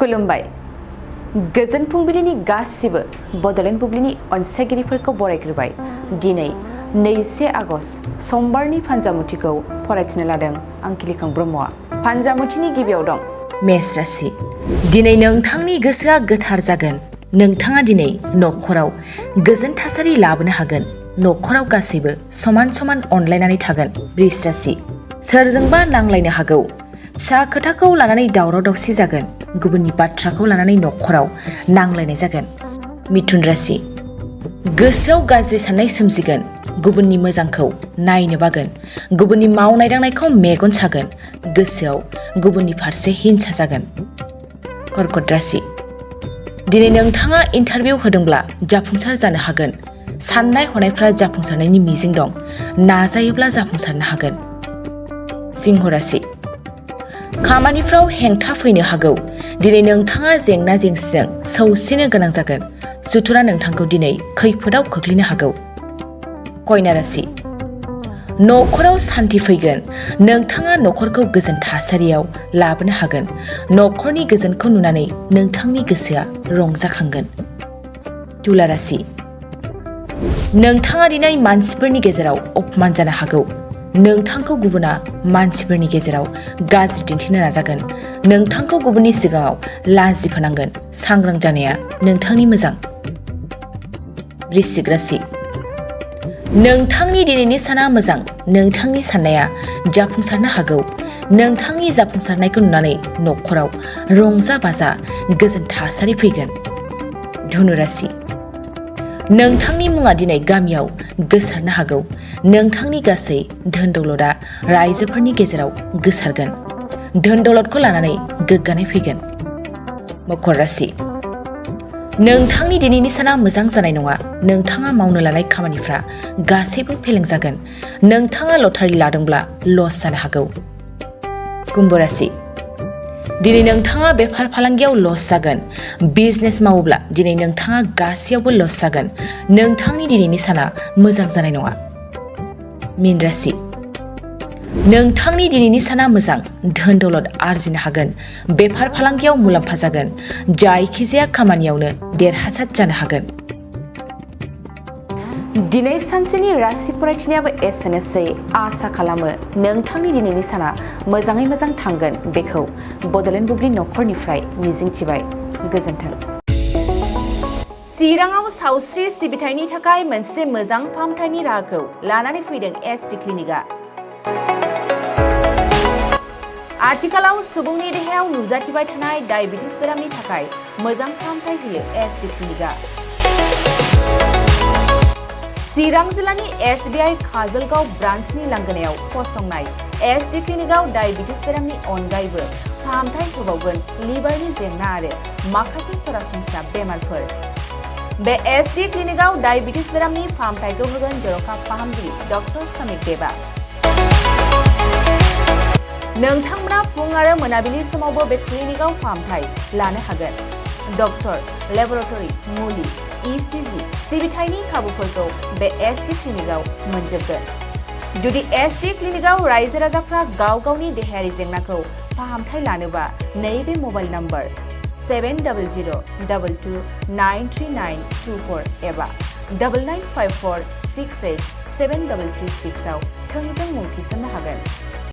खुलुमबाय गोजोन फुंबिलिनि गासिबो बड'लेण्ड बुब्लिनि अनसायगिरिफोरखौ बरायग्रोबाय। दिनै 2 आगस्ट समबारनि फान्जामुथिखौ फरायथिनो लादों आं किलिखां ब्रह्मआ। फान्जामुथिनि गिबियाव दं मेष राशि। दिनै नोंथांनि गोसोआ गोथार जागोन। नोंथाङा दिनै न'खराव गोजोन थासारि लाबोनो हागोन। न'खराव गासैबो समान समान अनलायनानै थागोन। वृष राशि। सोरजोंबा नांलायनो हागौ। फिसा खोथाखौ लानानै दावराव दावसि जागोन। गुबुननि बाथ्राखौ लानानै न'खराव नांलायनाय जागोन। मिथुन राशि। गोसोआव गाज्रि साननाय सोमजिगोन। गुबुननि मोजांखौ नायनो बागोन। गुबुननि मावनाय दांनायखौ मेगन सागोन। गोसोआव गुबुननि फारसे हिंसा जागोन। कर्कट राशि। दिनै नोंथाङा इन्टारभिउ होदोंब्ला जाफुंसार जानो हागोन। साननाय हनायफ्रा जाफुंसारनायनि मिजिं दं। नाजायोब्ला जाफुंसारनो हागोन। सिंह राशि। खामानिफ्राव हेंथा फैनो हागौ। दिनै नोंथाङा जेंना जेंसिजों सौसिनो गोनां जागोन। सुथुरा नोंथांखौ दिनै खैफोदाव खोख्लैनो हागौ। कन्या राशि। न'खराव सान्थि फैगोन। नोंथाङा न'खरखौ गोजोन थासारियाव लाबोनो हागोन। न'खरनि गोजोनखौ नुनानै नोंथांनि गोसोआ रंजाखांगोन। तुला राशि। नोंथाङा दिनै मानसिफोरनि गेजेराव अपमान जानो हागौ। नोंथांखौ गुबुना मानसिफोरनि गेजेराव गाज्रि दिन्थिनो नाजागोन। नोंथांखौ गुबुननि सिगाङाव लाजि फोनांगोन। सांग्रां जानाया नोंथांनि मोजां। वृश्चिक राशि। नोंथांनि दिनैनि साना मोजां। नोंथांनि साननाया जाफुंसारनो हागौ। नोंथांनि जाफुंसारनायखौ नुनानै न'खराव रंजा बाजा गोजोन थासारि फैगोन। धनु राशि। नोंथांनि मुङा दिनै गामियाव गोसारनो हागौ। नोंथांनि गासै धोन दौलतआ रायजोफोरनि गेजेराव गोसारगोन। धोन दौलतखौ लानानै गोग्गानाय फैगोन। मकर राशि। नोंथांनि दिनैनि साना मोजां जानाय नङा। नोंथाङा मावनो लानाय खामानिफ्रा गासैबो फेलें जागोन। नोंथाङा लटारि लादोंब्ला लस जानो हागौ। कुम्भ राशि। दिनै नोंथाङा बेफार फालांगियाव लस जागोन। बिजनेस मावोब्ला दिनै नोंथाङा गासैयावबो लस जागोन। नोंथांनि दिनैनि साना मोजां जानाय नङा। मीन राशि। नोंथांनि दिनैनि साना मोजां। धोन दौलत आरजिनो हागोन। बेफार फालांगियाव मुलाम्फा जागोन। जायखिजाया खामानियावनो देरहासार जानो हागोन। दिनै सानसेनि राशि फरायथिनायाबो एसेनोसै। आसा खालामो नोंथांनि दिनैनि साना मोजाङै मोजां थांगोन। बेखौ बड'लेण्ड बुब्लि न'खरनिफ्राय मिजिंथिबाय। गोजोन्थों। चिराङाव सावस्रि सिबिथायनि थाखाय मोनसे मोजां फाहामथायनि राहाखौ लानानै फैदों SD क्लिनिकआ। आथिखालाव सुबुंनि देहायाव नुजाथिबाय थानाय डायबिटिस बेरामनि थाखाय मोजां फाहामथाय होयो SD क्लिनिकआ। चिरां जिल्लानि SBI काजलगाव ब्रान्चनि लांगोनायाव फसंनाय SD क्लिनिकआव डायबिटिस बेरामनि अनगायैबो फाहामथाय होबावगोन लिभारनि जेंना आरो माखासे सरासनस्रा बेमारफोर। बे SD क्लिनिकआव डायबिटिस बेरामनि फाहामथायखौ होगोन जर'खा फाहामगिरि डक्टर समिक देबा। नोंथांमोना फुं आरो मोनाबिलि समावबो बे क्लिनिकआव फाहामथाय लानो हागोन। डक्टर, लेबरेटरि, मुलि, ECG सिबिथायनि खाबुफोरखौ बे SD क्लिनिकआव मोनजोबगोन। जुदि SD क्लिनिकआव रायजो राजाफ्रा गाव गावनि देहायारि जेंनाखौ फाहामथाय लानोबा नैबे मबाइल नम्बर 7002293924 एबा 9954687236 आव थोंजों मुं थिसननो हागोन।